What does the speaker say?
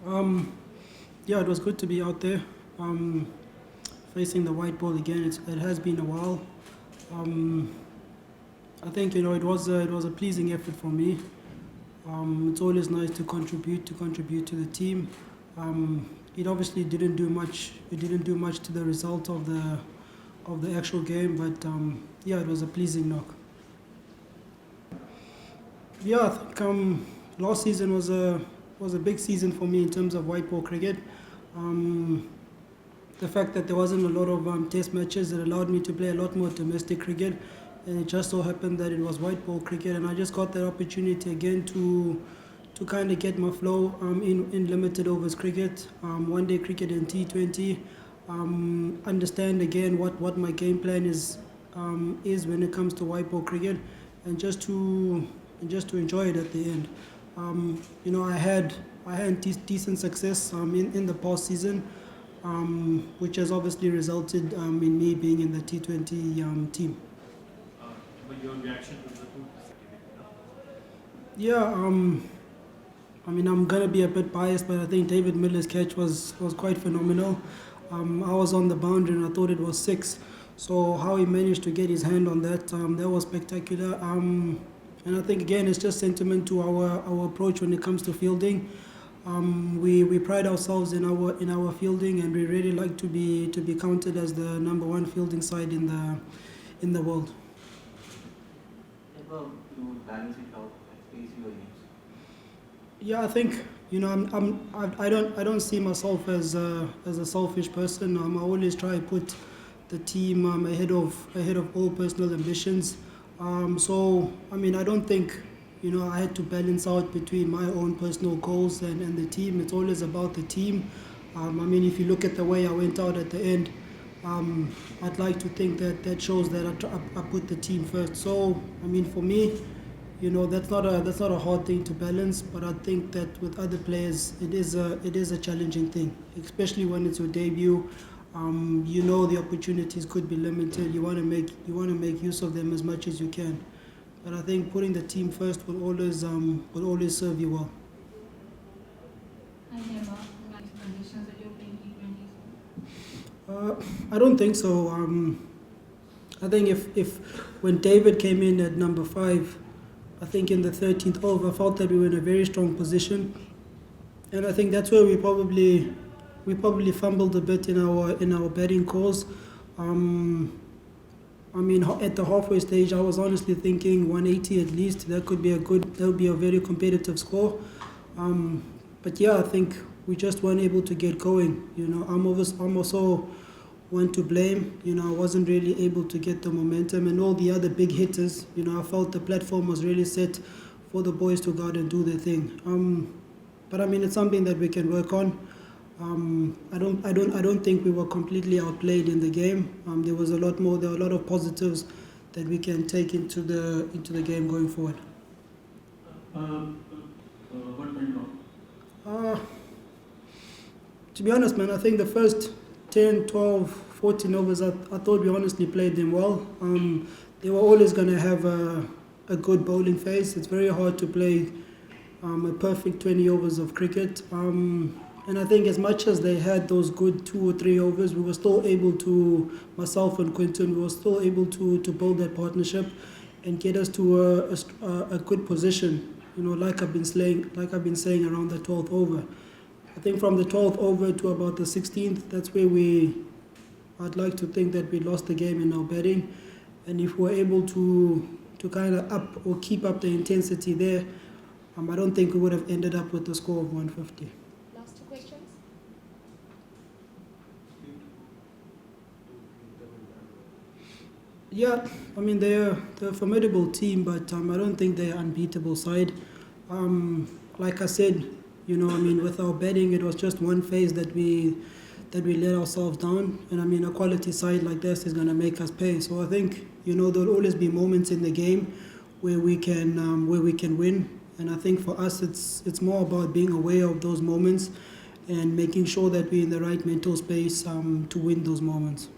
Um, yeah, it was good to be out there, facing the white ball again. It has been a while. Um, I think it was a pleasing effort for me. It's always nice to contribute to the team. It obviously didn't do much. It didn't do much to the result of the actual game, but yeah, it was a pleasing knock. Yeah, I think last season was a big season for me in terms of white ball cricket. Um, the fact that there wasn't a lot of test matches, it allowed me to play a lot more domestic cricket, and it just so happened that it was white ball cricket, and I just got that opportunity again to kind of get my flow in limited overs cricket, one day cricket and T20, understand again what my game plan is when it comes to white ball cricket, and just to enjoy it at the end. I had decent success in the past season, which has obviously resulted in me being in the T20 team. Uh, but your reaction to the two? Yeah, I'm gonna be a bit biased, but I think David Miller's catch was quite phenomenal. I was on the boundary and I thought it was six. So how he managed to get his hand on that was spectacular. And I think again it's just sentiment to our approach when it comes to fielding. We pride ourselves in our fielding, and we really like to be counted as the number one fielding side in the world. Ever you balance it out and face your innings? Yeah, I think I don't see myself as a selfish person. I always try to put the team ahead of all personal ambitions. I don't think I had to balance out between my own personal goals and the team. It's always about the team. If you look at the way I went out at the end, I'd like to think that shows that I put the team first. So, for me, that's not a hard thing to balance. But I think that with other players, it is a challenging thing, especially when it's your debut. The opportunities could be limited. You want to make use of them as much as you can. But I think putting the team first will always serve you well. Hi, Temba. Nice conditions that you're playing T20s. I don't think so. I think if when David came in at number five, I think in the 13th over, I felt that we were in a very strong position, and I think that's where we probably fumbled a bit in our batting calls. At the halfway stage, I was honestly thinking 180 at least. That would be a very competitive score. But yeah, I think we just weren't able to get going. I'm also one to blame. I wasn't really able to get the momentum, and all the other big hitters. I felt the platform was really set for the boys to go out and do their thing. But it's something that we can work on. I don't think we were completely outplayed in the game. There was a lot more. There were a lot of positives that we can take into the game going forward. What went wrong? Uh, to be honest, man, I think the first 10, 12, 14 overs, I thought we honestly played them well. They were always going to have a good bowling phase. It's very hard to play a perfect 20 overs of cricket. And I think as much as they had those good 2 or 3 overs, we were still able to, myself and Quinton, we were still able to build that partnership and get us to a good position. Like I've been saying around the 12th over. I think from the 12th over to about the 16th, that's where I'd like to think that we lost the game in our batting. And if we're able to kind of up or keep up the intensity there, I don't think we would have ended up with a score of 150. Last two questions. Yeah, they're a formidable team, but I don't think they're an unbeatable side. Like I said, with our batting, it was just one phase that we let ourselves down, and a quality side like this is gonna make us pay. So I think there'll always be moments in the game where we can win, and I think for us it's more about being aware of those moments and making sure that we're in the right mental space to win those moments.